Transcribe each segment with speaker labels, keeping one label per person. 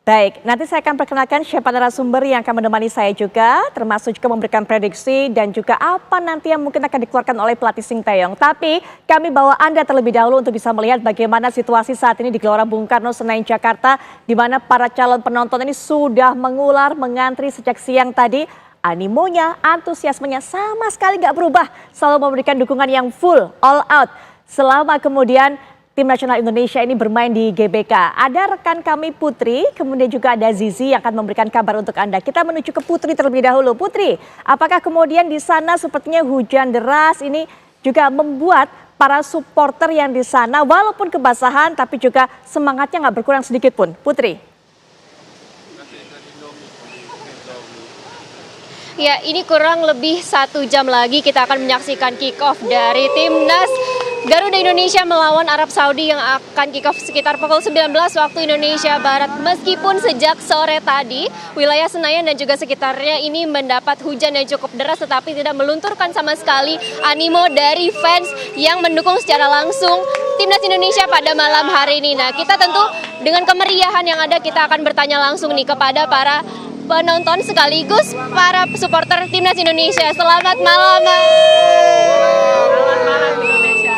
Speaker 1: Baik, nanti saya akan perkenalkan siapa narasumber yang akan menemani saya juga, termasuk juga memberikan prediksi dan juga apa nanti yang mungkin akan dikeluarkan oleh pelatih Sinteyong. Tapi kami bawa Anda terlebih dahulu untuk bisa melihat bagaimana situasi saat ini di Gelora Bung Karno, Senayan, Jakarta, di mana para calon penonton ini sudah mengular, mengantri sejak siang tadi. Animonya, antusiasmenya sama sekali nggak berubah, selalu memberikan dukungan yang full, all out. Selama kemudian Tim Nasional Indonesia ini bermain di GBK. Ada rekan kami Putri, kemudian juga ada Zizi yang akan memberikan kabar untuk Anda. Kita menuju ke Putri terlebih dahulu. Putri, apakah kemudian di sana sepertinya hujan deras ini juga membuat para supporter yang di sana walaupun kebasahan tapi juga semangatnya nggak berkurang sedikit pun? Putri.
Speaker 2: Ya, ini kurang lebih 1 jam lagi kita akan menyaksikan kick-off dari Timnas Garuda Indonesia melawan Arab Saudi yang akan kick-off sekitar pukul 19 waktu Indonesia Barat. Meskipun sejak sore tadi, wilayah Senayan dan juga sekitarnya ini mendapat hujan yang cukup deras, tetapi tidak melunturkan sama sekali animo dari fans yang mendukung secara langsung Timnas Indonesia pada malam hari ini. Nah, kita tentu dengan kemeriahan yang ada, kita akan bertanya langsung nih kepada para penonton sekaligus para supporter Timnas Indonesia. Selamat malam, Mas. Selamat malam Indonesia.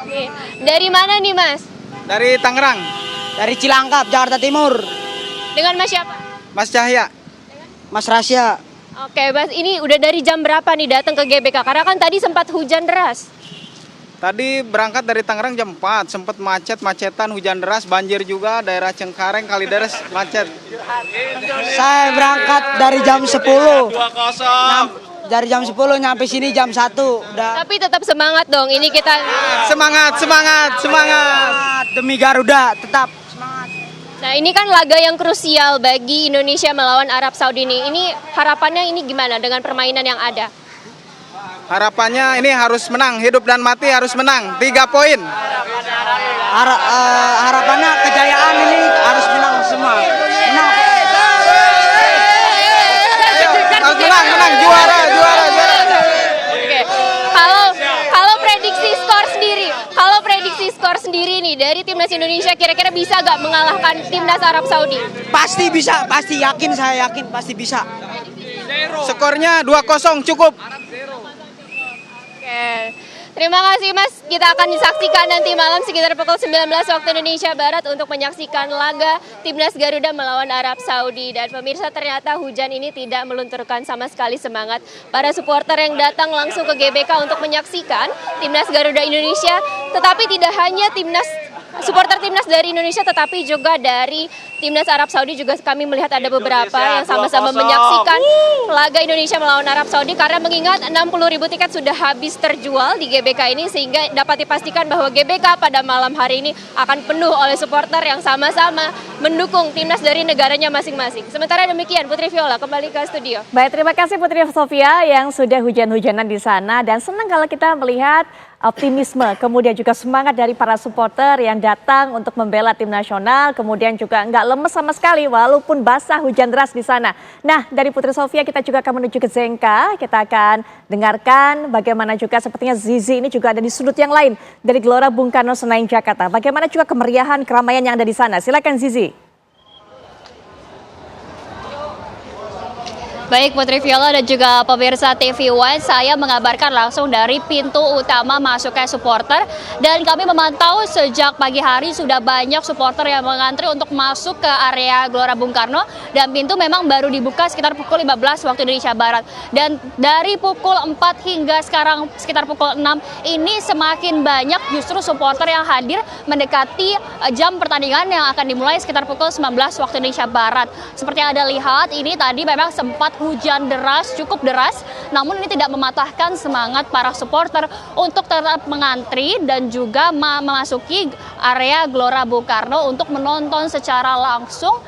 Speaker 2: Oke. Dari mana nih, Mas?
Speaker 3: Dari Tangerang.
Speaker 4: Dari Cilangkap, Jakarta Timur.
Speaker 2: Dengan Mas siapa?
Speaker 3: Mas Cahya.
Speaker 4: Mas Rasya.
Speaker 2: Oke, Mas, ini udah dari jam berapa nih datang ke GBK? Karena kan tadi sempat hujan deras.
Speaker 3: Tadi berangkat dari Tangerang jam 4, sempat macetan, hujan deras, banjir juga, daerah Cengkareng, Kalideres, macet.
Speaker 4: Saya berangkat dari jam 10. Dari jam 10 nyampe sini jam 1. Udah.
Speaker 2: Tapi tetap semangat dong, ini kita...
Speaker 3: Semangat.
Speaker 4: Demi Garuda, tetap semangat.
Speaker 2: Nah, ini kan laga yang krusial bagi Indonesia melawan Arab Saudi nih. Ini harapannya ini gimana dengan permainan yang ada?
Speaker 3: Harapannya ini harus menang, hidup dan mati harus menang, 3 poin.
Speaker 4: Harapannya kejayaan ini harus menang semua. Menang.
Speaker 3: Menang, juara.
Speaker 2: Oke. Kalau prediksi skor sendiri nih dari Timnas Indonesia kira-kira bisa gak mengalahkan Timnas Arab Saudi?
Speaker 4: Pasti bisa, saya yakin pasti bisa.
Speaker 3: Skornya 2-0 cukup.
Speaker 2: Oke. Terima kasih, Mas. Kita akan disaksikan nanti malam sekitar pukul 19 waktu Indonesia Barat untuk menyaksikan laga Timnas Garuda melawan Arab Saudi. Dan pemirsa, ternyata hujan ini tidak melunturkan sama sekali semangat para supporter yang datang langsung ke GBK untuk menyaksikan Timnas Garuda Indonesia. Tetapi tidak hanya supporter Timnas dari Indonesia, tetapi juga dari Timnas Arab Saudi juga kami melihat ada beberapa yang sama-sama menyaksikan laga Indonesia melawan Arab Saudi, karena mengingat 60.000 tiket sudah habis terjual di GBK ini, sehingga dapat dipastikan bahwa GBK pada malam hari ini akan penuh oleh supporter yang sama-sama mendukung Timnas dari negaranya masing-masing. Sementara demikian, Putri Viola kembali ke studio.
Speaker 1: Baik, terima kasih Putri Sofia yang sudah hujan-hujanan di sana, dan senang kalau kita melihat optimisme, kemudian juga semangat dari para supporter yang datang untuk membela tim nasional, kemudian juga nggak lemes sama sekali walaupun basah hujan deras di sana. Nah, dari Putri Sofia kita juga akan menuju ke Zenka, kita akan dengarkan bagaimana juga sepertinya Zizi ini juga ada di sudut yang lain dari Gelora Bung Karno, Senayan, Jakarta. Bagaimana juga kemeriahan, keramaian yang ada di sana. Silakan Zizi.
Speaker 5: Baik Putri Viola dan juga pemirsa TV One, saya mengabarkan langsung dari pintu utama masuknya supporter, dan kami memantau sejak pagi hari sudah banyak supporter yang mengantri untuk masuk ke area Gelora Bung Karno, dan pintu memang baru dibuka sekitar pukul 15 waktu Indonesia Barat. Dan dari pukul 4 hingga sekarang sekitar pukul 6 ini semakin banyak justru supporter yang hadir mendekati jam pertandingan yang akan dimulai sekitar pukul 19 waktu Indonesia Barat. Seperti yang Anda lihat, ini tadi memang sempat hujan deras, cukup deras, namun ini tidak mematahkan semangat para supporter untuk tetap mengantri dan juga memasuki area Gelora Bung Karno untuk menonton secara langsung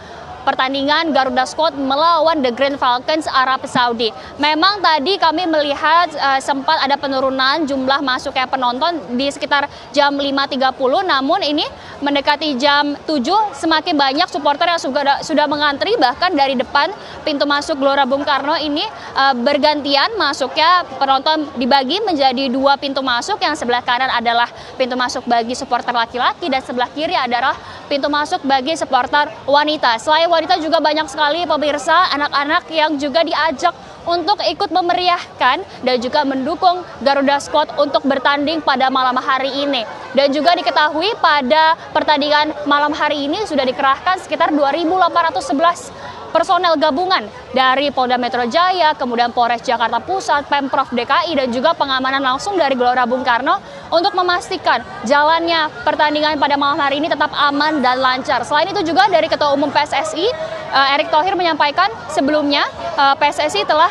Speaker 5: pertandingan Garuda Squad melawan The Green Falcons Arab Saudi. Memang tadi kami melihat sempat ada penurunan jumlah masuknya penonton di sekitar jam 5.30, namun ini mendekati jam 7 semakin banyak supporter yang sudah mengantri, bahkan dari depan pintu masuk Gelora Bung Karno ini bergantian masuknya penonton dibagi menjadi 2 pintu masuk. Yang sebelah kanan adalah pintu masuk bagi supporter laki-laki dan sebelah kiri adalah pintu masuk bagi supporter wanita. Selain wanita juga banyak sekali pemirsa, anak-anak yang juga diajak untuk ikut memeriahkan dan juga mendukung Garuda Squad untuk bertanding pada malam hari ini. Dan juga diketahui pada pertandingan malam hari ini sudah dikerahkan sekitar 2.811 personel gabungan dari Polda Metro Jaya, kemudian Polres Jakarta Pusat, Pemprov DKI, dan juga pengamanan langsung dari Gelora Bung Karno untuk memastikan jalannya pertandingan pada malam hari ini tetap aman dan lancar. Selain itu juga dari Ketua Umum PSSI, Erick Thohir menyampaikan sebelumnya PSSI telah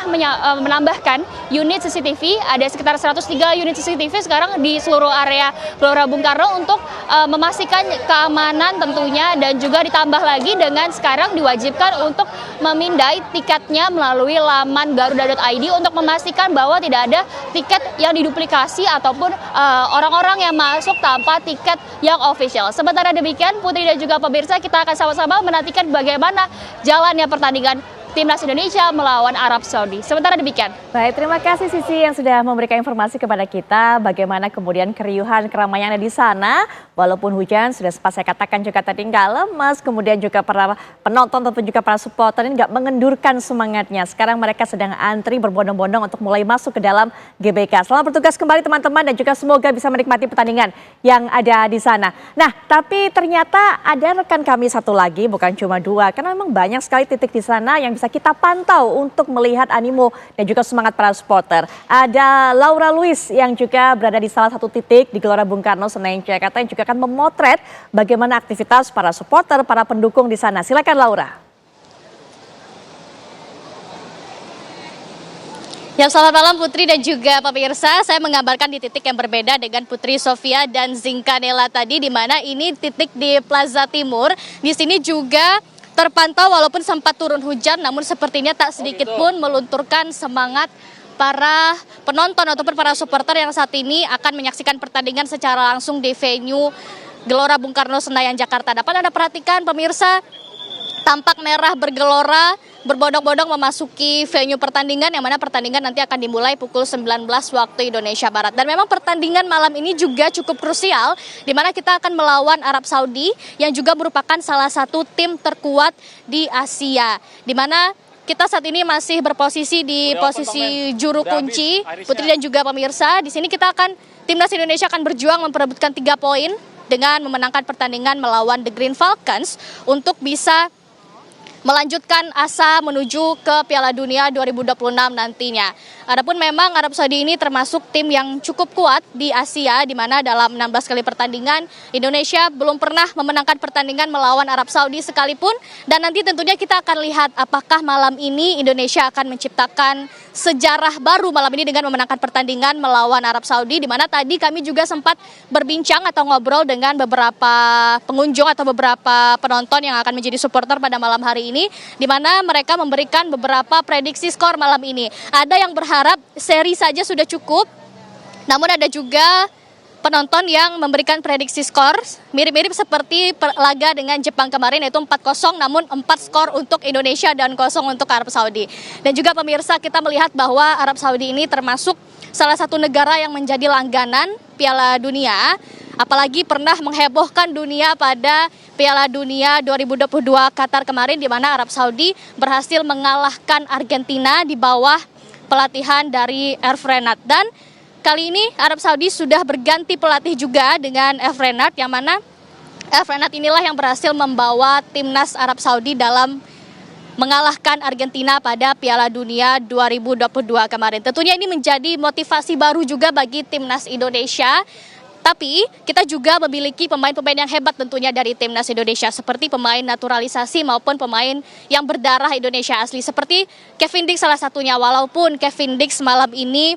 Speaker 5: menambahkan unit CCTV, ada sekitar 103 unit CCTV sekarang di seluruh area Gelora Bung Karno untuk memastikan keamanan tentunya, dan juga ditambah lagi dengan sekarang diwajibkan untuk memindai tiketnya melalui laman garuda.id untuk memastikan bahwa tidak ada tiket yang diduplikasi ataupun orang-orang yang masuk tanpa tiket yang official. Sementara demikian, Putri dan juga pemirsa, kita akan sama-sama menantikan bagaimana jalannya pertandingan Timnas Indonesia melawan Arab Saudi. Sementara demikian.
Speaker 1: Baik, terima kasih Sisi yang sudah memberikan informasi kepada kita bagaimana kemudian keriuhan keramaian di sana. Walaupun hujan, sudah sempat saya katakan juga tadi nggak lemas, kemudian juga para penonton ataupun juga para supporter ini nggak mengendurkan semangatnya. Sekarang mereka sedang antri berbondong-bondong untuk mulai masuk ke dalam GBK. Selamat bertugas kembali teman-teman, dan juga semoga bisa menikmati pertandingan yang ada di sana. Nah, tapi ternyata ada rekan kami satu lagi, bukan cuma dua, karena memang banyak sekali titik di sana yang bisa kita pantau untuk melihat animo dan juga semangat para supporter. Ada Laura Luis yang juga berada di salah satu titik di Gelora Bung Karno, Senayan, Jakarta, yang juga akan memotret bagaimana aktivitas para supporter, para pendukung di sana. Silakan Laura.
Speaker 5: Ya, selamat malam Putri dan juga pemirsa. Saya mengabarkan di titik yang berbeda dengan Putri Sofia dan Zinka Nela tadi, di mana ini titik di Plaza Timur. Di sini juga terpantau walaupun sempat turun hujan, namun sepertinya tak sedikit pun melunturkan semangat para penonton ataupun para supporter yang saat ini akan menyaksikan pertandingan secara langsung di venue Gelora Bung Karno, Senayan, Jakarta. Dapat Anda perhatikan pemirsa, tampak merah bergelora berbondong-bondong memasuki venue pertandingan, yang mana pertandingan nanti akan dimulai pukul 19 waktu Indonesia Barat. Dan memang pertandingan malam ini juga cukup krusial, di mana kita akan melawan Arab Saudi yang juga merupakan salah satu tim terkuat di Asia, di mana kita saat ini masih berposisi di posisi juru kunci. Putri dan juga pemirsa, di sini Timnas Indonesia akan berjuang memperebutkan 3 poin dengan memenangkan pertandingan melawan The Green Falcons untuk bisa melanjutkan asa menuju ke Piala Dunia 2026 nantinya. Adapun memang Arab Saudi ini termasuk tim yang cukup kuat di Asia, di mana dalam 16 kali pertandingan Indonesia belum pernah memenangkan pertandingan melawan Arab Saudi sekalipun. Dan nanti tentunya kita akan lihat apakah malam ini Indonesia akan menciptakan sejarah baru malam ini dengan memenangkan pertandingan melawan Arab Saudi, di mana tadi kami juga sempat berbincang atau ngobrol dengan beberapa pengunjung atau beberapa penonton yang akan menjadi supporter pada malam hari ini, di mana mereka memberikan beberapa prediksi skor malam ini. Ada yang berharap seri saja sudah cukup, namun ada juga penonton yang memberikan prediksi skor mirip-mirip seperti laga dengan Jepang kemarin, yaitu 4-0, namun 4 skor untuk Indonesia dan 0 untuk Arab Saudi. Dan juga pemirsa, kita melihat bahwa Arab Saudi ini termasuk salah satu negara yang menjadi langganan Piala Dunia, apalagi pernah menghebohkan dunia pada Piala Dunia 2022 Qatar kemarin, di mana Arab Saudi berhasil mengalahkan Argentina di bawah pelatihan dari Herve Renard. Dan kali ini Arab Saudi sudah berganti pelatih juga dengan Herve Renard, yang mana Herve Renard inilah yang berhasil membawa timnas Arab Saudi dalam mengalahkan Argentina pada Piala Dunia 2022 kemarin. Tentunya ini menjadi motivasi baru juga bagi timnas Indonesia. Tapi kita juga memiliki pemain-pemain yang hebat tentunya dari timnas Indonesia, seperti pemain naturalisasi maupun pemain yang berdarah Indonesia asli, seperti Kevin Dix salah satunya. Walaupun Kevin Dix malam ini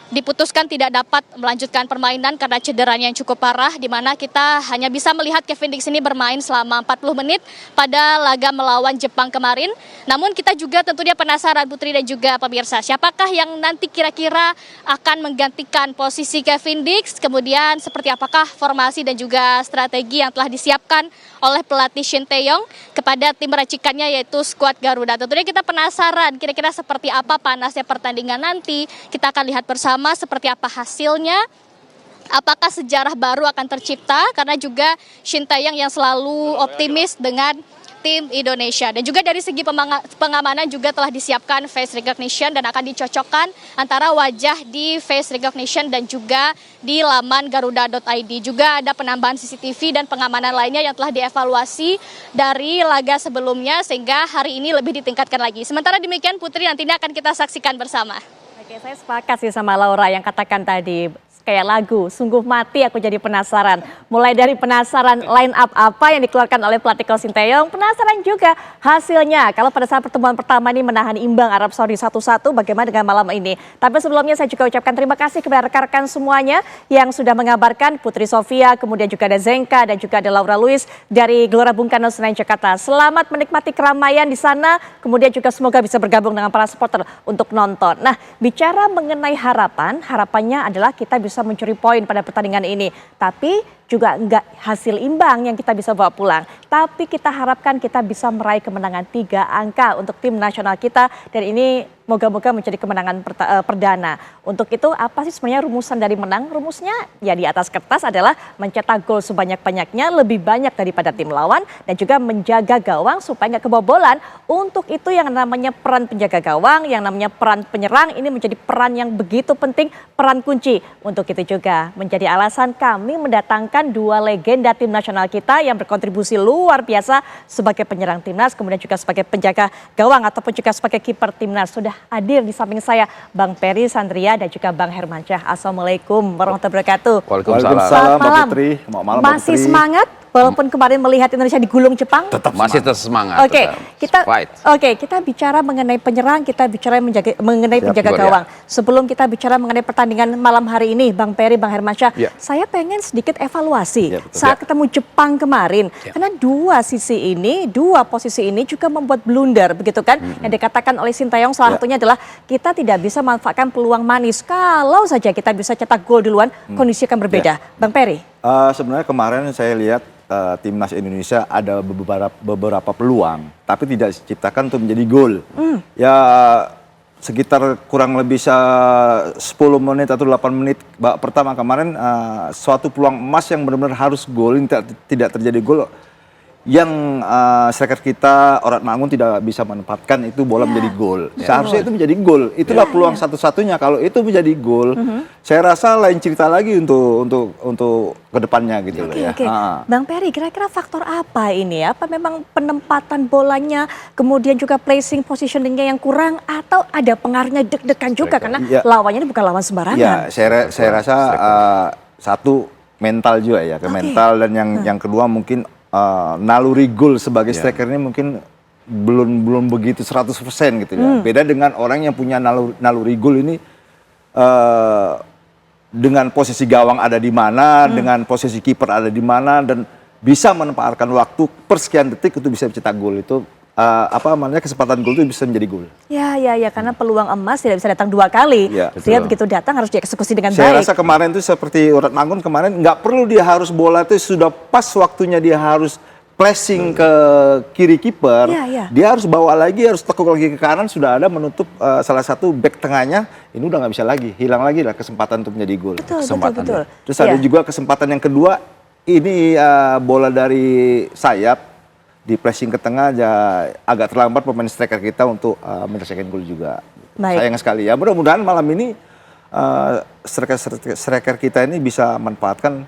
Speaker 5: diputuskan tidak dapat melanjutkan permainan karena cederanya yang cukup parah, di mana kita hanya bisa melihat Kevin Dix ini bermain selama 40 menit pada laga melawan Jepang kemarin. Namun kita juga tentunya penasaran, Putri dan juga pemirsa, siapakah yang nanti kira-kira akan menggantikan posisi Kevin Dix, kemudian seperti apakah formasi dan juga strategi yang telah disiapkan oleh pelatih Shin Tae-yong kepada tim racikannya, yaitu skuad Garuda. Tentunya kita penasaran kira-kira seperti apa panasnya pertandingan nanti. Kita akan lihat bersama seperti apa hasilnya, apakah sejarah baru akan tercipta, karena juga Shin Tae-yong yang selalu optimis dengan tim Indonesia. Dan juga dari segi pengamanan juga telah disiapkan face recognition dan akan dicocokkan antara wajah di face recognition dan juga di laman garuda.id. Juga ada penambahan CCTV dan pengamanan lainnya yang telah dievaluasi dari laga sebelumnya sehingga hari ini lebih ditingkatkan lagi. Sementara demikian Putri, nantinya akan kita saksikan bersama.
Speaker 1: Oke, saya sepakat sih sama Laura yang katakan tadi. Kayak lagu, sungguh mati aku jadi penasaran. Mulai dari penasaran line up apa yang dikeluarkan oleh pelatih Coach Sinteyong, penasaran juga hasilnya. Kalau pada saat pertemuan pertama ini menahan imbang Arab Saudi 1-1, bagaimana dengan malam ini? Tapi sebelumnya saya juga ucapkan terima kasih kepada rekan-rekan semuanya yang sudah mengabarkan, Putri Sofia, kemudian juga ada Zenka dan juga ada Laura Luis dari Gelora Bung Karno Senayan Jakarta. Selamat menikmati keramaian di sana, kemudian juga semoga bisa bergabung dengan para supporter untuk nonton. Nah, bicara mengenai harapannya adalah kita bisa mencuri poin pada pertandingan ini. Tapi juga enggak hasil imbang yang kita bisa bawa pulang. Tapi kita harapkan kita bisa meraih kemenangan 3 angka untuk tim nasional kita. Dan ini moga-moga menjadi kemenangan perdana. Untuk itu apa sih sebenarnya rumusan dari menang? Rumusnya ya di atas kertas adalah mencetak gol sebanyak-banyaknya, lebih banyak daripada tim lawan. Dan juga menjaga gawang supaya nggak kebobolan. Untuk itu yang namanya peran penjaga gawang, yang namanya peran penyerang, ini menjadi peran yang begitu penting, peran kunci. Untuk itu juga menjadi alasan kami mendatangkan 2 legenda tim nasional kita yang berkontribusi luar biasa sebagai penyerang timnas, kemudian juga sebagai penjaga gawang ataupun juga sebagai kiper timnas. Sudah hadir di samping saya Bang Peri Sandria dan juga Bang Hermansyah. Assalamualaikum warahmatullahi wabarakatuh.
Speaker 6: Waalaikumsalam Mbak Putri. Malam Mbak
Speaker 1: Masih
Speaker 6: Putri.
Speaker 1: Semangat walaupun kemarin melihat Indonesia digulung Jepang?
Speaker 6: Masih tetap semangat.
Speaker 1: Kita bicara mengenai penyerang, kita bicara mengenai penjaga gawang. Sebelum kita bicara mengenai pertandingan malam hari ini, Bang Peri, Bang Hermansyah, saya pengen sedikit evaluasi saat ketemu Jepang kemarin. Karena 2 posisi ini juga membuat blunder, begitu kan? Yang dikatakan oleh Sinteyong salah satunya adalah kita tidak bisa memanfaatkan peluang manis. Kalau saja kita bisa cetak gol duluan, kondisi akan berbeda. Bang Peri?
Speaker 6: Sebenarnya kemarin saya lihat timnas Indonesia ada beberapa peluang, tapi tidak diciptakan untuk menjadi gol. Ya sekitar kurang lebih 10 menit atau 8 menit pertama kemarin, suatu peluang emas yang benar-benar harus gol, tidak terjadi gol. Yang striker kita Orat Mangun tidak bisa menempatkan itu bola menjadi gol. Seharusnya itu menjadi gol. Itulah peluang satu-satunya. Kalau itu menjadi gol, saya rasa lain cerita lagi untuk kedepannya gitu loh ya.
Speaker 1: Bang Peri, kira-kira faktor apa ini? Apa memang penempatan bolanya, kemudian juga placing positioningnya yang kurang, atau ada pengaruhnya deg-degan juga karena lawannya ini bukan lawan sembarangan?
Speaker 6: Ya, saya rasa satu mental juga ya, mental, dan yang kedua mungkin naluri gol sebagai striker ini mungkin belum begitu 100% gitu ya. Beda dengan orang yang punya naluri gol ini, dengan posisi gawang ada di mana, dengan posisi kiper ada di mana, dan bisa menempatkan waktu per sekian detik untuk bisa mencetak gol. Itu kesempatan gol itu bisa menjadi gol. Ya,
Speaker 1: karena peluang emas tidak bisa datang 2 kali. Dia begitu datang harus dieksekusi dengan baik.
Speaker 6: Saya rasa kemarin itu seperti Orat Mangun kemarin, nggak perlu dia harus bola itu sudah pas waktunya dia harus flashing ke kiri kiper. Dia harus bawa lagi, harus tekuk lagi ke kanan, sudah ada menutup salah satu back tengahnya. Ini udah nggak bisa lagi, hilang lagi lah kesempatan untuk menjadi gol.
Speaker 1: Betul.
Speaker 6: Terus ada juga kesempatan yang kedua, ini bola dari sayap di pressing ke tengah, agak terlambat pemain striker kita untuk menyelesaikan gol juga. Sayang sekali ya. Mudah-mudahan malam ini striker kita ini bisa manfaatkan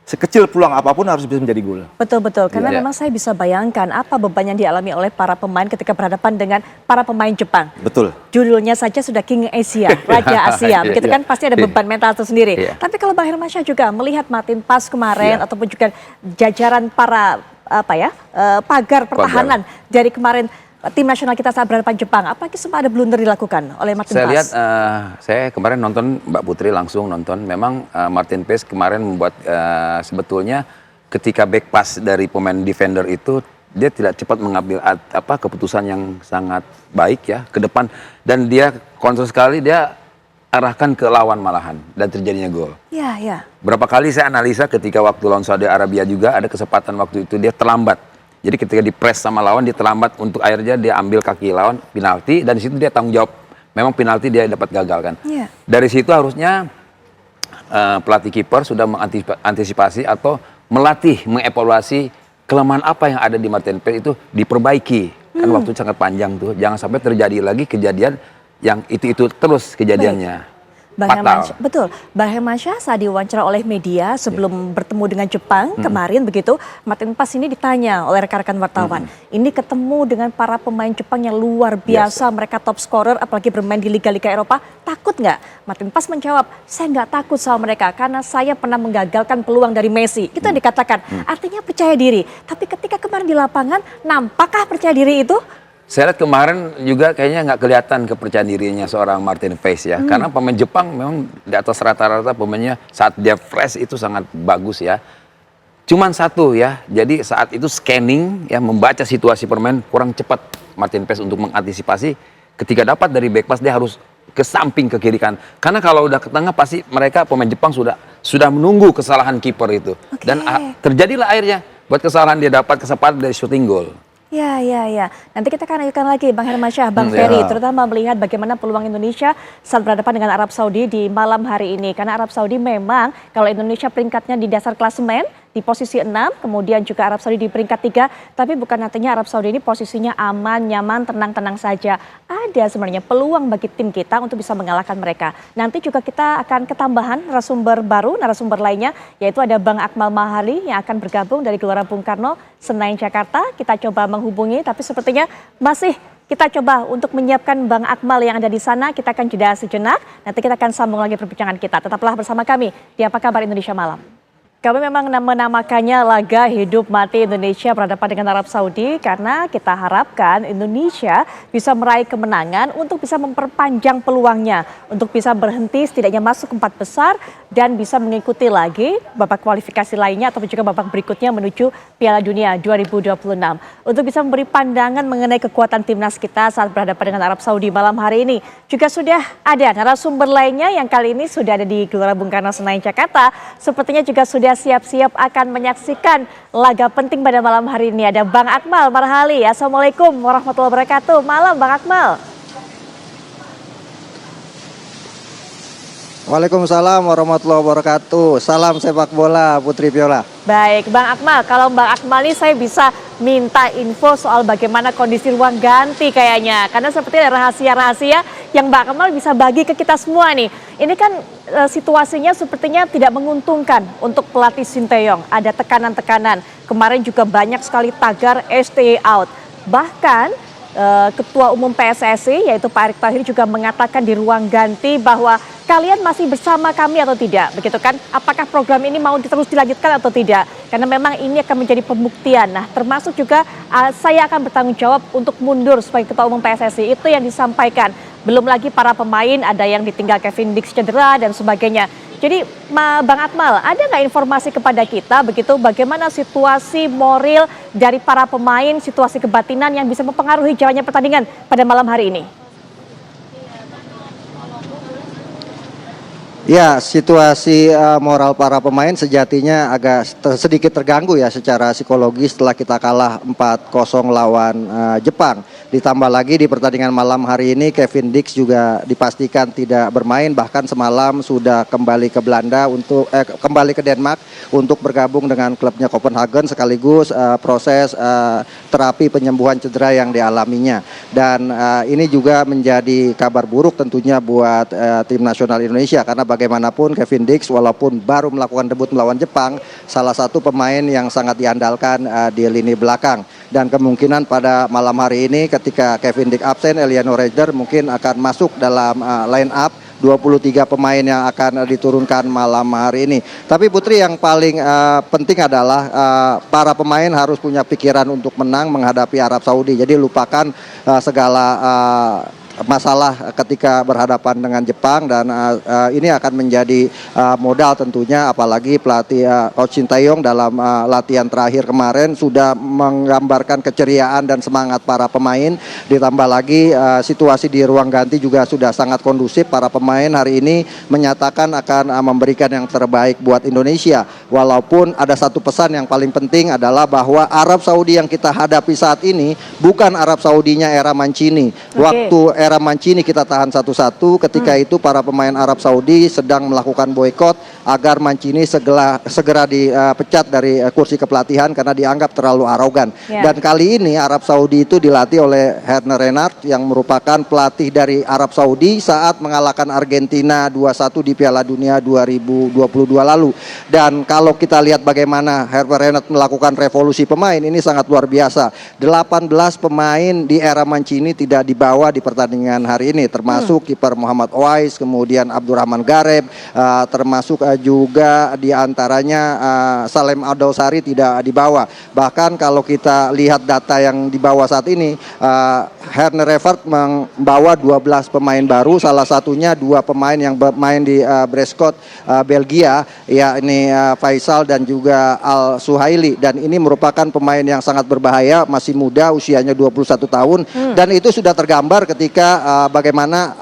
Speaker 6: sekecil peluang apapun, harus bisa menjadi gol.
Speaker 1: Betul. Karena memang saya bisa bayangkan apa beban yang dialami oleh para pemain ketika berhadapan dengan para pemain Jepang.
Speaker 6: Betul.
Speaker 1: Judulnya saja sudah King Asia, Raja Asia. Begitu kan, pasti ada beban mental tersendiri. Tapi kalau Bang Hermansyah juga melihat Martin Pas kemarin ataupun juga jajaran para pagar pertahanan dari kemarin tim nasional kita saat berhadapan Jepang, apalagi sempat ada blunder dilakukan oleh Martin Paes?
Speaker 7: Saya lihat, saya kemarin nonton, Mbak Putri langsung nonton, memang Martin Paes kemarin membuat sebetulnya ketika back pass dari pemain defender itu, dia tidak cepat mengambil keputusan yang sangat baik ya ke depan, dan dia kontrol sekali, dia arahkan ke lawan malahan dan terjadinya gol. Berapa kali saya analisa ketika waktu lawan Saudi Arabia juga ada kesempatan waktu itu dia terlambat. Jadi ketika dipres sama lawan dia terlambat, untuk akhirnya dia ambil kaki lawan penalti, dan di situ dia tanggung jawab. Memang penalti dia dapat gagal kan. Dari situ harusnya pelatih kiper sudah mengantisipasi atau melatih, mengevaluasi kelemahan apa yang ada di Martin Paes itu diperbaiki. Kan waktu sangat panjang tuh, jangan sampai terjadi lagi kejadian yang itu terus kejadiannya.
Speaker 1: Bang Hermansyah, betul. Bang Hermansyah saat diwawancara oleh media sebelum bertemu dengan Jepang kemarin begitu, Martin Paes ini ditanya oleh rekan-rekan wartawan. Ini ketemu dengan para pemain Jepang yang luar biasa, mereka top scorer, apalagi bermain di liga-liga Eropa. Takut nggak? Martin Paes menjawab, saya nggak takut sama mereka karena saya pernah menggagalkan peluang dari Messi. Itu yang dikatakan. Artinya percaya diri. Tapi ketika kemarin di lapangan, nampakkah percaya diri itu?
Speaker 7: Saya lihat kemarin juga kayaknya nggak kelihatan kepercayaan dirinya seorang Martin Paes ya. Karena pemain Jepang memang di atas rata-rata pemainnya saat dia fresh itu sangat bagus ya. Cuman satu ya, jadi saat itu scanning ya, membaca situasi permain kurang cepat Martin Paes untuk mengantisipasi. Ketika dapat dari back pass dia harus ke samping ke kiri kan. Karena kalau udah ke tengah pasti mereka pemain Jepang sudah menunggu kesalahan kiper itu. Dan terjadilah akhirnya buat kesalahan dia dapat kesempatan dari shooting goal.
Speaker 1: Ya. Nanti kita akan lanjutkan lagi Bang Hermansyah, Bang Ferry, terutama melihat bagaimana peluang Indonesia saat berhadapan dengan Arab Saudi di malam hari ini. Karena Arab Saudi memang kalau Indonesia peringkatnya di dasar klasemen, di posisi 6, kemudian juga Arab Saudi di peringkat 3, tapi bukan artinya Arab Saudi ini posisinya aman, nyaman, tenang-tenang saja. Ada sebenarnya peluang bagi tim kita untuk bisa mengalahkan mereka. Nanti juga kita akan ketambahan narasumber baru, narasumber lainnya, yaitu ada Bang Akmal Mahali yang akan bergabung dari Gelora Bung Karno, Senayan, Jakarta. Kita coba menghubungi, tapi sepertinya masih kita coba untuk menyiapkan Bang Akmal yang ada di sana. Kita akan jeda sejenak, nanti kita akan sambung lagi perbincangan kita. Tetaplah bersama kami di Apa Kabar Indonesia Malam. Kami memang menamakannya laga hidup mati Indonesia berhadapan dengan Arab Saudi karena kita harapkan Indonesia bisa meraih kemenangan untuk bisa memperpanjang peluangnya, untuk bisa berhenti setidaknya masuk 4 besar dan bisa mengikuti lagi babak kualifikasi lainnya atau juga babak berikutnya menuju Piala Dunia 2026. Untuk bisa memberi pandangan mengenai kekuatan timnas kita saat berhadapan dengan Arab Saudi malam hari ini. Juga sudah ada narasumber lainnya yang kali ini sudah ada di Gelora Bung Karno Senayan, Jakarta. Sepertinya juga sudah siap-siap akan menyaksikan laga penting pada malam hari ini. Ada Bang Akmal Marhali. Assalamualaikum warahmatullahi wabarakatuh. Malam Bang Akmal.
Speaker 8: Waalaikumsalam warahmatullahi wabarakatuh. Salam sepak bola Putri Viola.
Speaker 1: Baik Bang Akmal, kalau Bang Akmal ini saya bisa minta info soal bagaimana kondisi ruang ganti kayaknya. Karena seperti ada rahasia-rahasia yang Bang Akmal bisa bagi ke kita semua nih. Ini kan situasinya sepertinya tidak menguntungkan untuk pelatih Sinteyong. Ada tekanan-tekanan. Kemarin juga banyak sekali tagar stay out. Bahkan Ketua Umum PSSI yaitu Pak Erick Thohir juga mengatakan di ruang ganti bahwa kalian masih bersama kami atau tidak, begitu kan? Apakah program ini mau terus dilanjutkan atau tidak? Karena memang ini akan menjadi pembuktian. Nah, termasuk juga saya akan bertanggung jawab untuk mundur sebagai Ketua Umum PSSI. Itu yang disampaikan. Belum lagi para pemain, ada yang ditinggal Kevin Dix cedera dan sebagainya. Jadi Bang Akmal, ada nggak informasi kepada kita begitu bagaimana situasi moral dari para pemain, situasi kebatinan yang bisa mempengaruhi jalannya pertandingan pada malam hari ini?
Speaker 8: Ya, situasi moral para pemain sejatinya agak sedikit terganggu ya secara psikologis setelah kita kalah 4-0 lawan Jepang. Ditambah lagi di pertandingan malam hari ini Kevin Dix juga dipastikan tidak bermain, bahkan semalam sudah kembali ke Belanda untuk kembali ke Denmark untuk bergabung dengan klubnya Copenhagen sekaligus proses terapi penyembuhan cedera yang dialaminya. Dan ini juga menjadi kabar buruk tentunya buat tim nasional Indonesia karena bagaimanapun Kevin Dix walaupun baru melakukan debut melawan Jepang, salah satu pemain yang sangat diandalkan di lini belakang. Dan kemungkinan pada malam hari ini ketika Kevin Dix absen, Eliano Reider mungkin akan masuk dalam line up 23 pemain yang akan diturunkan malam hari ini. Tapi Putri, yang paling penting adalah para pemain harus punya pikiran untuk menang menghadapi Arab Saudi. Jadi lupakan segala masalah ketika berhadapan dengan Jepang dan ini akan menjadi modal tentunya, apalagi pelatih Coach Sinteyong dalam latihan terakhir kemarin sudah menggambarkan keceriaan dan semangat para pemain. Ditambah lagi situasi di ruang ganti juga sudah sangat kondusif. Para pemain hari ini menyatakan akan memberikan yang terbaik buat Indonesia. Walaupun ada satu pesan yang paling penting adalah bahwa Arab Saudi yang kita hadapi saat ini bukan Arab Saudinya era Mancini. Waktu era Mancini kita tahan 1-1. Ketika itu para pemain Arab Saudi sedang melakukan boykot agar Mancini segera dipecat dari kursi kepelatihan karena dianggap terlalu arogan. Dan kali ini Arab Saudi itu dilatih oleh Herner Renard yang merupakan pelatih dari Arab Saudi saat mengalahkan Argentina 2-1 di Piala Dunia 2022 lalu. Dan kalau kita lihat bagaimana Herner Renard melakukan revolusi pemain, ini sangat luar biasa. 18 pemain di era Mancini tidak dibawa di pertandingan hari ini, termasuk kiper Muhammad Owais, kemudian Abdurrahman Gareb, termasuk juga diantaranya Salem Adosari tidak dibawa. Bahkan kalau kita lihat data yang dibawa saat ini, Herner Renard membawa 12 pemain baru, salah satunya 2 pemain yang bermain di Breskot, Belgia, yakni Faisal dan juga Al Suhaili. Dan ini merupakan pemain yang sangat berbahaya, masih muda, usianya 21 tahun. Dan itu sudah tergambar ketika bagaimana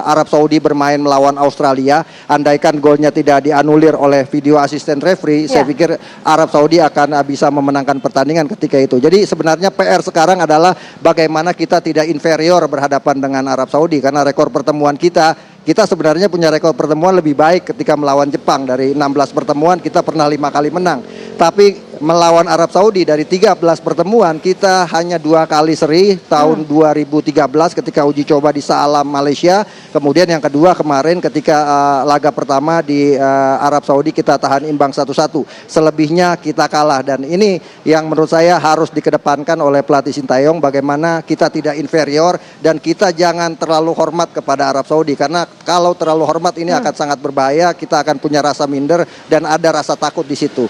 Speaker 8: Arab Saudi bermain melawan Australia. Andaikan golnya tidak dianulir oleh video asisten referee, saya pikir Arab Saudi akan bisa memenangkan pertandingan ketika itu. Jadi sebenarnya PR sekarang adalah bagaimana kita tidak inferior berhadapan dengan Arab Saudi, karena rekor pertemuan kita sebenarnya punya rekor pertemuan lebih baik ketika melawan Jepang. Dari 16 pertemuan kita pernah 5 kali menang. Tapi melawan Arab Saudi dari 13 pertemuan kita hanya 2 kali seri, tahun 2013 ketika uji coba di Shah Alam Malaysia, kemudian yang kedua kemarin ketika laga pertama di Arab Saudi kita tahan imbang 1-1. Selebihnya kita kalah, dan ini yang menurut saya harus dikedepankan oleh pelatih Sintayong, bagaimana kita tidak inferior dan kita jangan terlalu hormat kepada Arab Saudi, karena kalau terlalu hormat ini akan sangat berbahaya, kita akan punya rasa minder dan ada rasa takut di situ.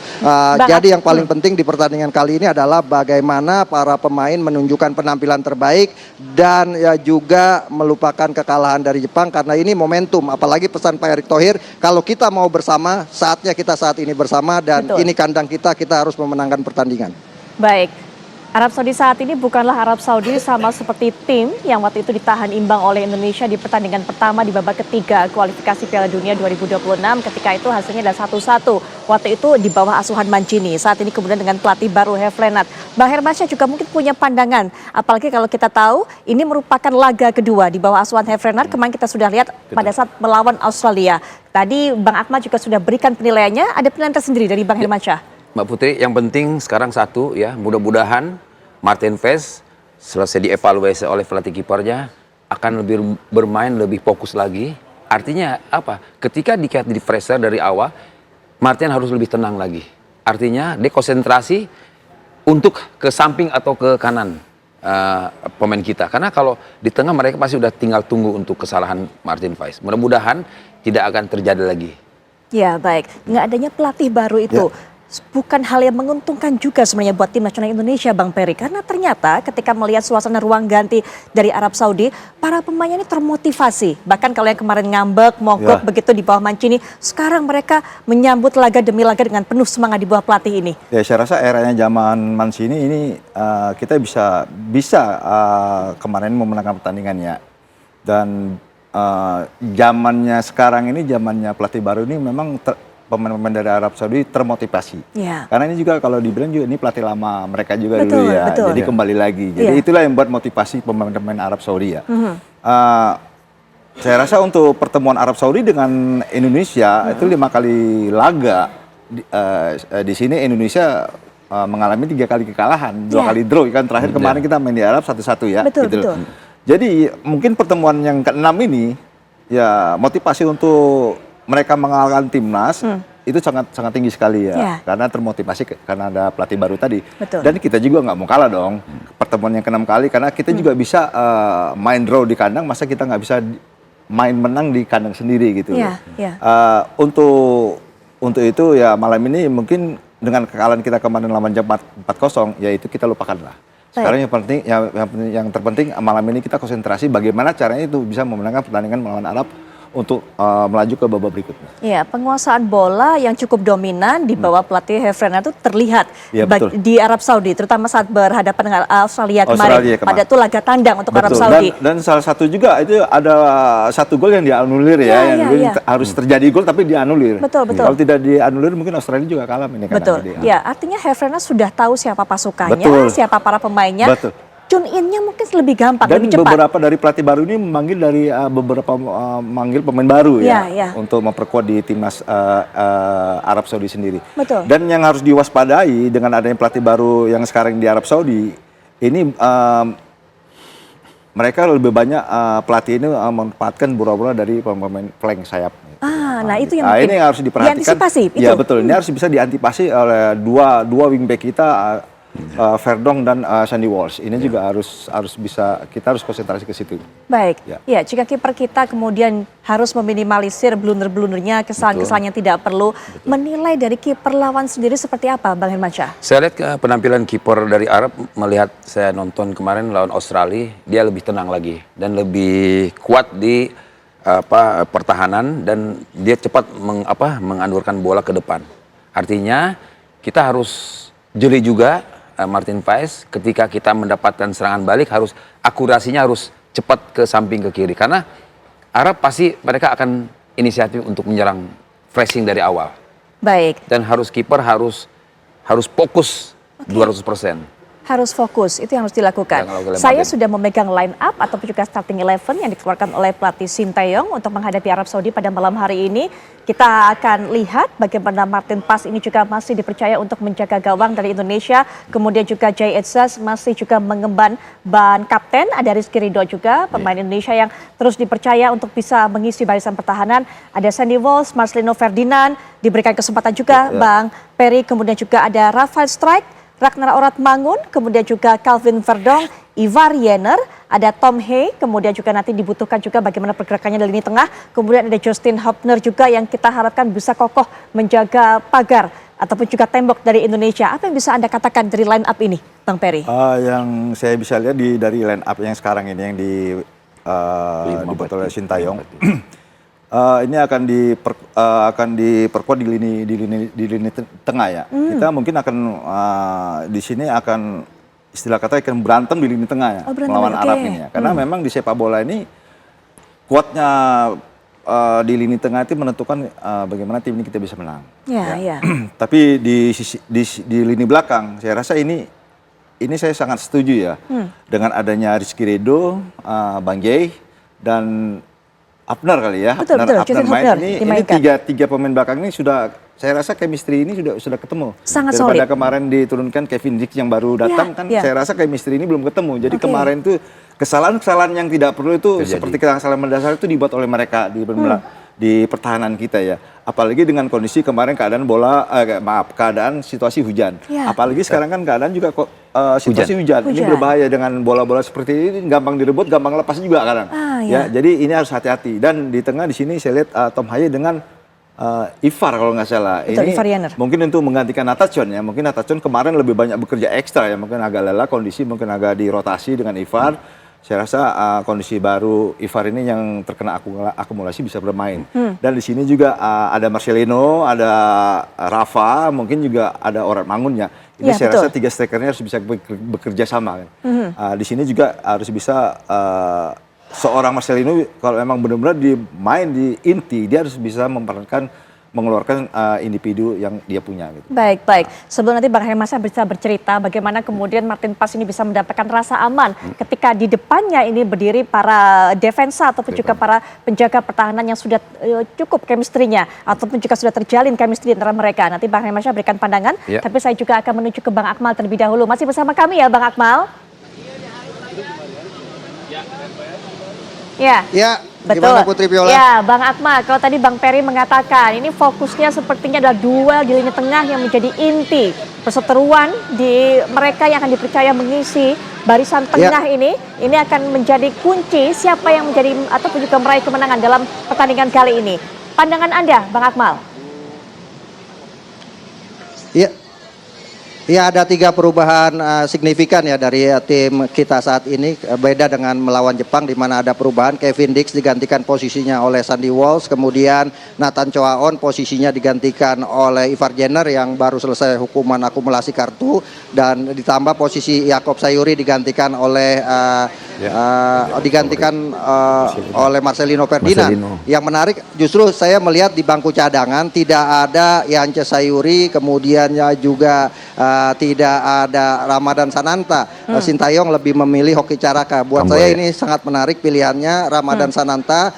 Speaker 8: Jadi yang paling penting di pertandingan kali ini adalah bagaimana para pemain menunjukkan penampilan terbaik dan juga melupakan kekalahan dari Jepang, karena ini momentum. Apalagi pesan Pak Erick Thohir, kalau kita mau bersama, saatnya kita saat ini bersama, dan ini kandang kita harus memenangkan pertandingan.
Speaker 1: Baik. Arab Saudi saat ini bukanlah Arab Saudi sama seperti tim yang waktu itu ditahan imbang oleh Indonesia di pertandingan pertama di babak ketiga kualifikasi Piala Dunia 2026. Ketika itu hasilnya adalah 1-1. Waktu itu di bawah asuhan Mancini. Saat ini kemudian dengan pelatih baru Herner Renard. Bang Hermansyah juga mungkin punya pandangan. Apalagi kalau kita tahu ini merupakan laga kedua di bawah asuhan Herner Renard. Kemarin kita sudah lihat pada saat melawan Australia. Tadi Bang Ahmad juga sudah berikan penilaiannya. Ada penilaian tersendiri dari Bang Hermansyah.
Speaker 7: Mbak Putri, yang penting sekarang satu ya, mudah-mudahan Martin Paes selesai dievaluasi oleh pelatih kipernya akan lebih bermain lebih fokus lagi. Artinya apa? Ketika di pressure dari awal, Martin harus lebih tenang lagi. Artinya dia konsentrasi untuk ke samping atau ke kanan pemain kita. Karena kalau di tengah mereka pasti udah tinggal tunggu untuk kesalahan Martin Paes. Mudah-mudahan tidak akan terjadi lagi.
Speaker 1: Ya baik, nggak adanya pelatih baru itu. Bukan hal yang menguntungkan juga sebenarnya buat tim nasional Indonesia, Bang Peri. Karena ternyata ketika melihat suasana ruang ganti dari Arab Saudi, para pemainnya ini termotivasi. Bahkan kalau yang kemarin ngambek, mogok begitu di bawah Mancini, sekarang mereka menyambut laga demi laga dengan penuh semangat di bawah pelatih ini.
Speaker 6: Ya, saya rasa eranya zaman Mancini ini kita bisa kemarin memenangkan pertandingannya. Dan zamannya sekarang ini, zamannya pelatih baru ini memang pemain-pemain dari Arab Saudi termotivasi. Karena ini juga kalau dibilang juga ini pelatih lama mereka juga dulu ya. Jadi kembali lagi. Jadi itulah yang buat motivasi pemain-pemain Arab Saudi ya. Saya rasa untuk pertemuan Arab Saudi dengan Indonesia itu 5 kali laga di sini Indonesia mengalami 3 kali kekalahan, 2 kali draw kan, terakhir kemarin kita main di Arab 1-1 ya. Betul. Jadi mungkin pertemuan yang ke-6 ini ya motivasi untuk mereka mengalahkan timnas itu sangat tinggi sekali ya, karena termotivasi karena ada pelatih baru tadi. Dan kita juga nggak mau kalah dong pertemuan yang ke-6 kali, karena kita juga bisa main draw di kandang, masa kita nggak bisa main menang di kandang sendiri gitu. Untuk itu ya malam ini mungkin dengan kekalahan kita kemarin lawan Jepang 4-0 ya itu kita lupakan lah. Sekarang yang terpenting malam ini kita konsentrasi bagaimana caranya itu bisa memenangkan pertandingan melawan Arab untuk melaju ke babak berikutnya. Ya,
Speaker 1: penguasaan bola yang cukup dominan di bawah pelatih Herner itu terlihat di Arab Saudi, terutama saat berhadapan dengan Australia kemarin. Pada itu laga tandang untuk Arab Saudi.
Speaker 6: Dan salah satu juga itu ada 1 gol yang dianulir harus terjadi gol tapi dianulir. Kalau tidak dianulir mungkin Australia juga kalah ini.
Speaker 1: Ya, artinya Herner sudah tahu siapa pasukannya, siapa para pemainnya. tune in-nya mungkin lebih gampang,
Speaker 6: Dan
Speaker 1: lebih cepat.
Speaker 6: beberapa dari pelatih baru ini memanggil dari beberapa manggil pemain baru
Speaker 1: Ya.
Speaker 6: untuk memperkuat di timnas Arab Saudi sendiri.
Speaker 1: Betul.
Speaker 6: Dan yang harus diwaspadai dengan adanya pelatih baru yang sekarang di Arab Saudi ini mereka lebih banyak pelatih ini memanfaatkan bola-bola dari pemain flank sayap.
Speaker 1: Nah itu yang
Speaker 6: ini yang harus diperhatikan.
Speaker 1: diantisipasi.
Speaker 6: Iya betul. Ini harus bisa diantisipasi oleh dua wingback kita, Verdong dan Sandy Walsh. Ini juga harus bisa, kita harus konsentrasi ke situ.
Speaker 1: Baik,
Speaker 6: Ya.
Speaker 1: ya jika kiper kita kemudian harus meminimalisir blunder-blundernya, kesalahan-kesalahan yang tidak perlu, menilai dari kiper lawan sendiri seperti apa, Bang Hermansyah?
Speaker 7: Saya lihat penampilan kiper dari Arab, melihat saya nonton kemarin lawan Australia, dia lebih tenang lagi dan lebih kuat di pertahanan dan dia cepat mengandurkan bola ke depan. Artinya kita harus jeli juga Martin Paes ketika kita mendapatkan serangan balik harus akurasinya harus cepat ke samping ke kiri karena Arab pasti mereka akan inisiatif untuk menyerang flashing dari awal.
Speaker 1: Baik.
Speaker 7: Dan kiper harus fokus 200%.
Speaker 1: Harus fokus, itu yang harus dilakukan. Saya sudah memegang line up ataupun juga starting 11 yang dikeluarkan oleh pelatih Sinteyong untuk menghadapi Arab Saudi pada malam hari ini. Kita akan lihat bagaimana Martin Paes ini juga masih dipercaya untuk menjaga gawang dari Indonesia. Kemudian juga Jay Etzas masih juga mengemban ban kapten. Ada Rizky Ridho juga, pemain Indonesia yang terus dipercaya untuk bisa mengisi barisan pertahanan. Ada Sandy Walsh, Marcelino Ferdinand, diberikan kesempatan juga Bang Peri. Kemudian juga ada Rafael Strijk, Ragnar Oratmangun, kemudian juga Calvin Verdong, Ivar Jenner, ada Tom Hay, kemudian juga nanti dibutuhkan juga bagaimana pergerakannya di lini tengah. Kemudian ada Justin Hopner juga yang kita harapkan bisa kokoh menjaga pagar ataupun juga tembok dari Indonesia. Apa yang bisa Anda katakan dari line up ini, Bang Peri?
Speaker 6: Yang saya bisa lihat dari line up yang sekarang ini yang dibuat oleh Sinteyong. Ini akan diperkuat di lini tengah ya. Kita mungkin akan di sini akan istilah kata akan berantem di lini tengah ya melawan Arab ini ya. Karena memang di sepak bola ini kuatnya di lini tengah itu menentukan bagaimana tim ini kita bisa menang.
Speaker 1: Ya.
Speaker 6: Tapi di lini belakang saya rasa ini saya sangat setuju ya dengan adanya Rizky Ridho, Bang Jay dan Abner kali ya.
Speaker 1: Betul,
Speaker 6: Abner main ini tiga pemain belakang ini sudah, saya rasa chemistry ini sudah ketemu.
Speaker 1: Sangat
Speaker 6: Daripada
Speaker 1: solid.
Speaker 6: kemarin diturunkan Kevin Dix yang baru datang saya rasa chemistry ini belum ketemu. Jadi kemarin itu kesalahan-kesalahan yang tidak perlu itu seperti kesalahan mendasar itu dibuat oleh mereka di pertahanan kita ya. Apalagi dengan kondisi kemarin keadaan situasi hujan. Apalagi sekarang kan keadaan juga situasi hujan. Ini berbahaya dengan bola-bola seperti ini, gampang direbut, gampang lepas juga kadang. Jadi ini harus hati-hati. Dan di tengah di sini saya lihat Tom Haye dengan Ivar kalau nggak salah.
Speaker 1: Betul,
Speaker 6: ini
Speaker 1: Ivar Jenner.
Speaker 6: mungkin untuk menggantikan Natachon ya. Mungkin Natachon kemarin lebih banyak bekerja ekstra ya. Mungkin agak lelah kondisi, mungkin agak dirotasi dengan Ivar. Saya rasa kondisi baru Ivar ini yang terkena akumulasi bisa bermain. Dan di sini juga ada Marcelino, ada Rafa, mungkin juga ada Oratmangun ya. Ini saya rasa tiga strikernya harus bisa bekerja sama kan. Di sini juga harus bisa seorang Marcelino kalau memang benar-benar main di inti, dia harus bisa mengeluarkan individu yang dia punya. Gitu.
Speaker 1: Baik. Sebelum nanti Bang Hermansyah bisa bercerita bagaimana kemudian Martin Paes ini bisa mendapatkan rasa aman ketika di depannya ini berdiri para defensa ataupun juga para penjaga pertahanan yang sudah cukup chemistry-nya ataupun juga sudah terjalin chemistry antara mereka. Nanti Bang Hermansyah berikan pandangan, tapi saya juga akan menuju ke Bang Akmal terlebih dahulu. Masih bersama kami ya Bang Akmal? Ya. Betul.
Speaker 8: Gimana Putri Viola?
Speaker 1: Ya, Bang Akmal, kalau tadi Bang Peri mengatakan ini fokusnya sepertinya adalah duel di lini tengah yang menjadi inti perseteruan di mereka yang akan dipercaya mengisi barisan tengah ini akan menjadi kunci siapa yang menjadi ataupun juga meraih kemenangan dalam pertandingan kali ini. Pandangan Anda, Bang Akmal?
Speaker 8: Ya, ada 3 perubahan signifikan ya dari tim kita saat ini. Beda dengan melawan Jepang di mana ada perubahan. Kevin Dix digantikan posisinya oleh Sandy Walsh. Kemudian Nathan Choaon posisinya digantikan oleh Ivar Jenner yang baru selesai hukuman akumulasi kartu. Dan ditambah posisi Yakob Sayuri digantikan oleh oleh Marcelino Ferdinand. Yang menarik justru saya melihat di bangku cadangan tidak ada Yance Sayuri, kemudian juga tidak ada Ramadan Sananta, Sintayong lebih memilih Hoki Caraka. Buat saya ini sangat menarik pilihannya. Ramadan Sananta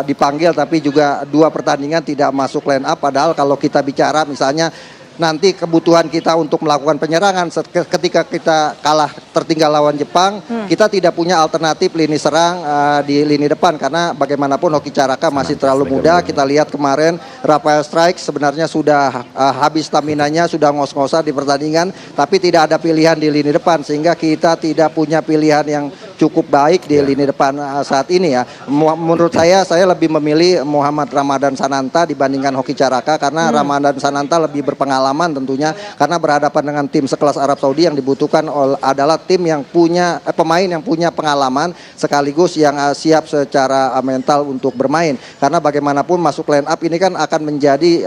Speaker 8: dipanggil tapi juga 2 pertandingan tidak masuk line up. Padahal kalau kita bicara misalnya nanti kebutuhan kita untuk melakukan penyerangan ketika kita kalah tertinggal lawan Jepang, kita tidak punya alternatif lini serang di lini depan karena bagaimanapun Hoki Caraka masih terlalu muda. Kita lihat kemarin Rafael Strike sebenarnya sudah habis staminanya, sudah ngos-ngosan di pertandingan, tapi tidak ada pilihan di lini depan sehingga kita tidak punya pilihan yang cukup baik di lini depan saat ini ya. Menurut saya lebih memilih Muhammad Ramadan Sananta dibandingkan Hoki Caraka karena Ramadan Sananta lebih berpengalaman tentunya karena berhadapan dengan tim sekelas Arab Saudi yang dibutuhkan adalah tim yang punya pemain yang punya pengalaman sekaligus yang siap secara mental untuk bermain karena bagaimanapun masuk line up ini kan akan menjadi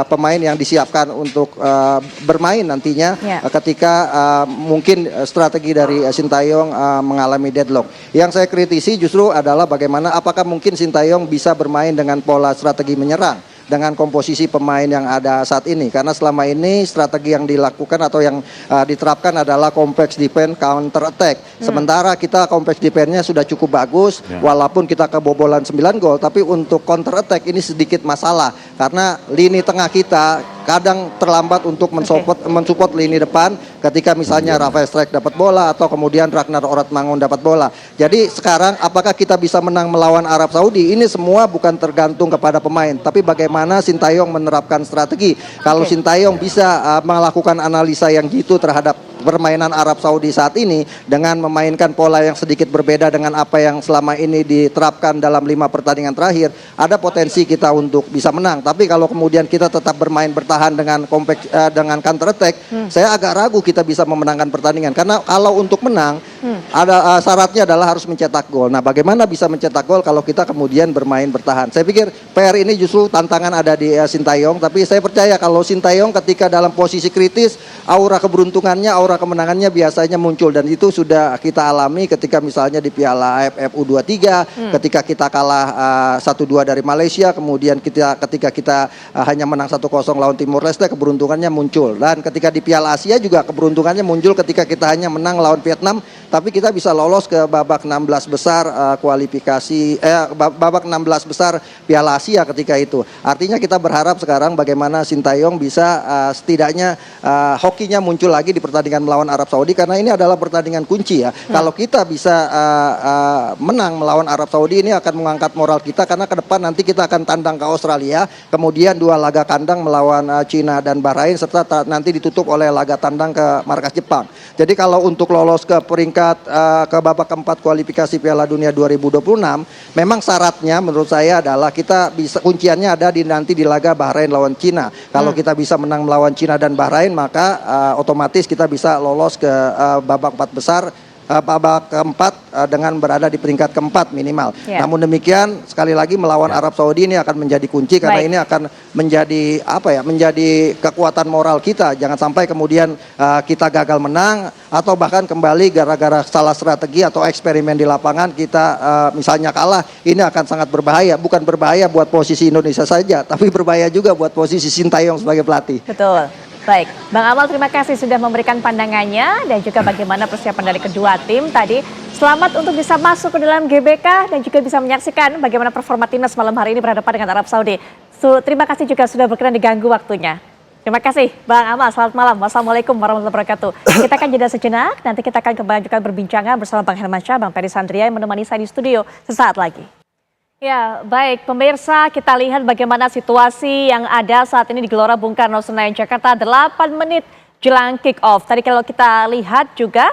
Speaker 8: pemain yang disiapkan untuk bermain nantinya ketika mungkin strategi dari Sintayong mengalami deadlock. Yang saya kritisi justru adalah bagaimana apakah mungkin Sintayong bisa bermain dengan pola strategi menyerang dengan komposisi pemain yang ada saat ini karena selama ini strategi yang dilakukan atau yang diterapkan adalah complex defense counter attack. Sementara kita complex defense-nya sudah cukup bagus walaupun kita kebobolan 9 gol tapi untuk counter attack ini sedikit masalah karena lini tengah kita kadang terlambat untuk mensupport lini depan ketika misalnya Rafael Strike dapat bola atau kemudian Ragnar Oratmangun dapat bola. Jadi sekarang apakah kita bisa menang melawan Arab Saudi? Ini semua bukan tergantung kepada pemain, tapi bagaimana Sintayong menerapkan strategi. Kalau Sintayong bisa melakukan analisa yang jitu terhadap permainan Arab Saudi saat ini dengan memainkan pola yang sedikit berbeda dengan apa yang selama ini diterapkan dalam 5 pertandingan terakhir, ada potensi kita untuk bisa menang. Tapi kalau kemudian kita tetap bermain bertahan dengan dengan counter attack, saya agak ragu kita bisa memenangkan pertandingan karena kalau untuk menang ada syaratnya adalah harus mencetak gol. Nah, bagaimana bisa mencetak gol kalau kita kemudian bermain bertahan? Saya pikir PR ini justru tantangan ada di Sintayong, tapi saya percaya kalau Sintayong ketika dalam posisi kritis, aura keberuntungannya, aura kemenangannya biasanya muncul dan itu sudah kita alami ketika misalnya di Piala AFF U23 ketika kita kalah 1-2 dari Malaysia, kemudian ketika kita hanya menang 1-0 lawan Timor Leste, keberuntungannya muncul, dan ketika di Piala Asia juga keberuntungannya muncul ketika kita hanya menang lawan Vietnam tapi kita bisa lolos ke babak 16 besar babak 16 besar Piala Asia ketika itu. Artinya kita berharap sekarang bagaimana Sintayong bisa setidaknya hokinya muncul lagi di pertandingan melawan Arab Saudi karena ini adalah pertandingan kunci ya. Kalau kita bisa menang melawan Arab Saudi ini akan mengangkat moral kita karena ke depan nanti kita akan tandang ke Australia, kemudian 2 laga kandang melawan Cina dan Bahrain serta nanti ditutup oleh laga tandang ke markas Jepang. Jadi kalau untuk lolos ke peringkat ke babak keempat kualifikasi Piala Dunia 2026 memang syaratnya menurut saya adalah kita bisa kunciannya ada nanti di laga Bahrain lawan Cina. Kalau kita bisa menang melawan Cina dan Bahrain maka otomatis kita bisa lolos ke babak 4 besar, babak keempat dengan berada di peringkat keempat minimal. Namun demikian sekali lagi melawan Arab Saudi ini akan menjadi kunci karena ini akan menjadi menjadi kekuatan moral kita. Jangan sampai kemudian kita gagal menang atau bahkan kembali gara-gara salah strategi atau eksperimen di lapangan kita misalnya kalah. Ini akan sangat berbahaya. Bukan berbahaya buat posisi Indonesia saja, tapi berbahaya juga buat posisi Sintayong sebagai pelatih.
Speaker 1: Betul. Baik, Bang Amal terima kasih sudah memberikan pandangannya dan juga bagaimana persiapan dari kedua tim tadi. Selamat untuk bisa masuk ke dalam GBK dan juga bisa menyaksikan bagaimana performa timnas malam hari ini berhadapan dengan Arab Saudi. Terima kasih juga sudah berkenan diganggu waktunya. Terima kasih Bang Amal, selamat malam. Wassalamualaikum warahmatullahi wabarakatuh. Kita akan jeda sejenak, nanti kita akan melanjutkan perbincangan bersama Bang Hermansyah, Bang Ferry Sandria yang menemani saya di studio sesaat lagi. Ya, baik pemirsa, kita lihat bagaimana situasi yang ada saat ini di Gelora Bung Karno Senayan Jakarta 8 menit jelang kick off. Tadi kalau kita lihat juga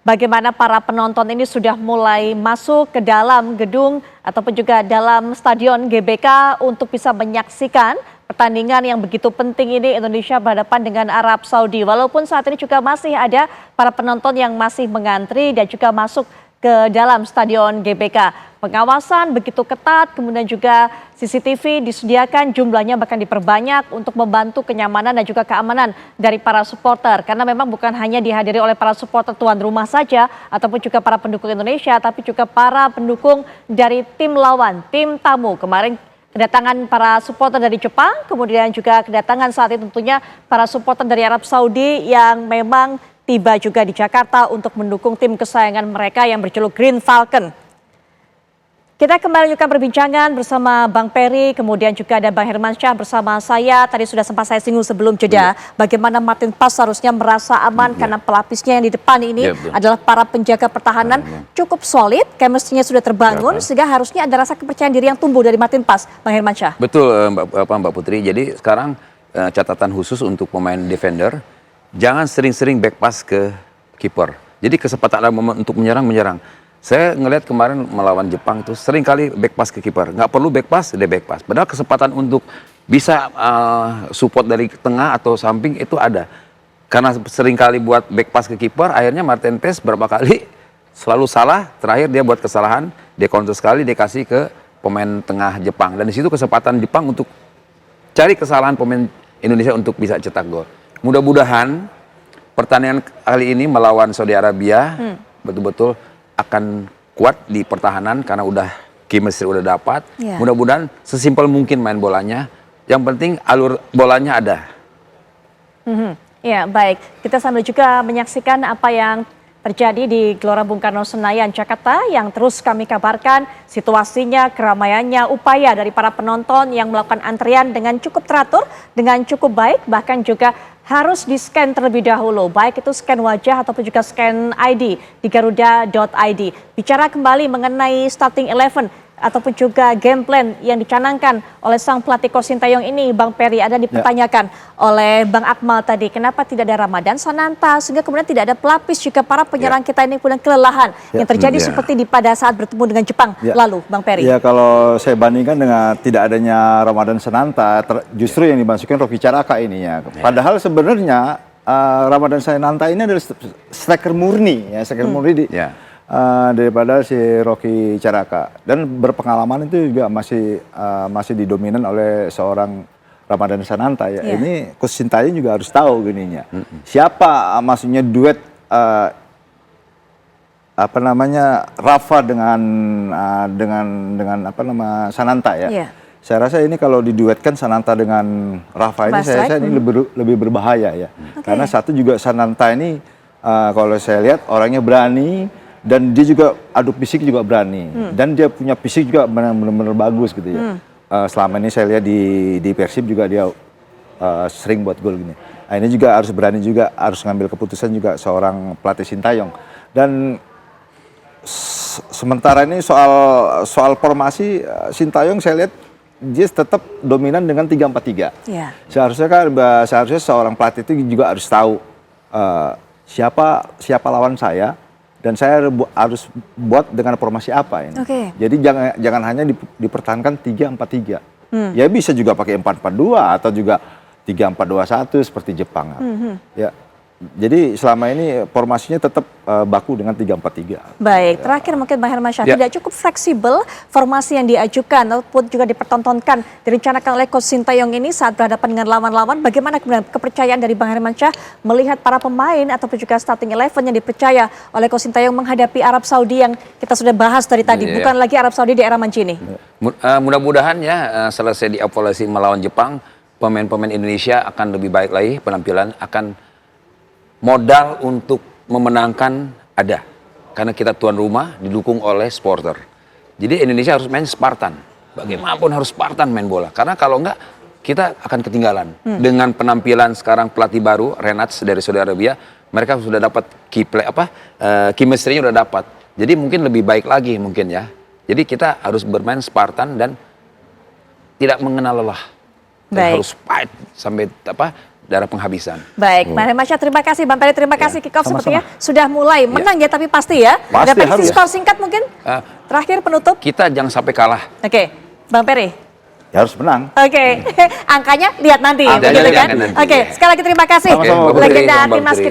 Speaker 1: bagaimana para penonton ini sudah mulai masuk ke dalam gedung ataupun juga dalam stadion GBK untuk bisa menyaksikan pertandingan yang begitu penting ini Indonesia berhadapan dengan Arab Saudi. Walaupun saat ini juga masih ada para penonton yang masih mengantri dan juga masuk ke dalam stadion GBK. Pengawasan begitu ketat, kemudian juga CCTV disediakan, jumlahnya bahkan diperbanyak untuk membantu kenyamanan dan juga keamanan dari para supporter. Karena memang bukan hanya dihadiri oleh para supporter tuan rumah saja, ataupun juga para pendukung Indonesia, tapi juga para pendukung dari tim lawan, tim tamu. Kemarin kedatangan para supporter dari Jepang, kemudian juga kedatangan saat ini tentunya para supporter dari Arab Saudi yang memang tiba juga di Jakarta untuk mendukung tim kesayangan mereka yang berjuluk Green Falcon. Kita kembali lanjutkan perbincangan bersama Bang Peri, kemudian juga ada Bang Hermansyah bersama saya. Tadi sudah sempat saya singgung sebelum jeda, bagaimana Martin Paes harusnya merasa aman karena pelapisnya yang di depan ini adalah para penjaga pertahanan cukup solid, chemistry-nya sudah terbangun, sehingga harusnya ada rasa kepercayaan diri yang tumbuh dari Martin Paes, Bang Hermansyah.
Speaker 7: Betul Mbak Putri, jadi sekarang catatan khusus untuk pemain defender, jangan sering-sering back pass ke kiper. Jadi kesempatan untuk menyerang. Saya ngelihat kemarin melawan Jepang itu sering kali back pass ke kiper. Nggak perlu back pass, dia back pass. Padahal kesempatan untuk bisa support dari tengah atau samping itu ada. Karena sering kali buat back pass ke kiper, akhirnya Martin Paes berapa kali selalu salah. Terakhir dia buat kesalahan, dia counter sekali, dia kasih ke pemain tengah Jepang. Dan di situ kesempatan Jepang untuk cari kesalahan pemain Indonesia untuk bisa cetak gol. Mudah-mudahan pertandingan kali ini melawan Saudi Arabia betul-betul akan kuat di pertahanan karena udah chemistry udah dapat. Mudah-mudahan sesimpel mungkin main bolanya. Yang penting alur bolanya ada.
Speaker 1: Ya, baik. Kita sambil juga menyaksikan apa yang terjadi di Gelora Bung Karno Senayan, Jakarta yang terus kami kabarkan situasinya, keramaiannya, upaya dari para penonton yang melakukan antrian dengan cukup teratur, dengan cukup baik, bahkan juga harus di-scan terlebih dahulu, baik itu scan wajah ataupun juga scan ID di garuda.id. Bicara kembali mengenai starting 11 ataupun juga game plan yang dicanangkan oleh sang pelatih Coach Sintayong ini, Bang Peri, ada dipertanyakan oleh Bang Akmal tadi, kenapa tidak ada Ramadan Sananta, sehingga kemudian tidak ada pelapis juga para penyerang kita ini kemudian kelelahan yang terjadi seperti pada saat bertemu dengan Jepang lalu, Bang Peri.
Speaker 6: Ya, kalau saya bandingkan dengan tidak adanya Ramadan Sananta, justru yang dimasukkan Rocky Caraka ininya. Padahal sebenarnya Ramadan Sananta ini adalah striker murni, striker murni daripada si Rocky Caraka, dan berpengalaman itu juga masih didominan oleh seorang Ramadan Sananta ya. Ini Coach Sintayong juga harus tahu gininya. Siapa maksudnya duet Rafa dengan Sananta ya. Saya rasa ini kalau diduetkan Sananta dengan Rafa ini saya rasa ini lebih berbahaya ya. Karena satu juga Sananta ini kalau saya lihat orangnya berani. Dan dia juga adu fisik juga berani, dan dia punya fisik juga benar-benar bagus gitu ya. Selama ini saya lihat di Persib juga dia sering buat gol gini. Nah, ini juga harus berani juga, harus ngambil keputusan juga seorang pelatih Sintayong. Dan sementara ini soal formasi Sintayong saya lihat dia tetap dominan dengan 3-4-3. Seharusnya seorang pelatih itu juga harus tahu siapa lawan saya. Dan saya harus buat dengan formasi apa ini. Jadi jangan hanya dipertahankan 3-4-3. Ya bisa juga pakai 4-4-2 atau juga 3-4-2-1 seperti Jepang. Ya. Jadi selama ini formasinya tetap baku dengan 3-4-3.
Speaker 1: Baik, terakhir mungkin Bang Hermansyah, tidak cukup fleksibel formasi yang diajukan ataupun juga dipertontonkan, direncanakan oleh Coach Sintayong ini saat berhadapan dengan lawan-lawan. Bagaimana kemudian kepercayaan dari Bang Hermansyah melihat para pemain ataupun juga starting 11 yang dipercaya oleh Coach Sintayong menghadapi Arab Saudi yang kita sudah bahas dari tadi, bukan lagi Arab Saudi di era Mancini.
Speaker 7: Mudah-mudahan ya selesai dievaluasi melawan Jepang, pemain-pemain Indonesia akan lebih baik lagi penampilan, akan modal untuk memenangkan ada. Karena kita tuan rumah didukung oleh supporter. Jadi Indonesia harus main Spartan. Bagaimanapun harus Spartan main bola. Karena kalau enggak kita akan ketinggalan. Dengan penampilan sekarang pelatih baru Renats dari Saudi Arabia, mereka sudah dapat chemistry-nya sudah dapat. Jadi mungkin lebih baik lagi mungkin ya. Jadi kita harus bermain Spartan dan tidak mengenal lelah. Harus fight sampai darah penghabisan.
Speaker 1: Baik, Bang Hermansyah terima kasih, Bang Peri terima kasih. Kick-off sepertinya sudah mulai menang ya, tapi pasti ya. Ada prediksi skor singkat mungkin? Terakhir penutup.
Speaker 7: Kita jangan sampai kalah.
Speaker 1: Bang Peri.
Speaker 6: Ya harus menang.
Speaker 1: Angkanya lihat nanti. Oke, sekali lagi terima kasih. Legenda timnas kita.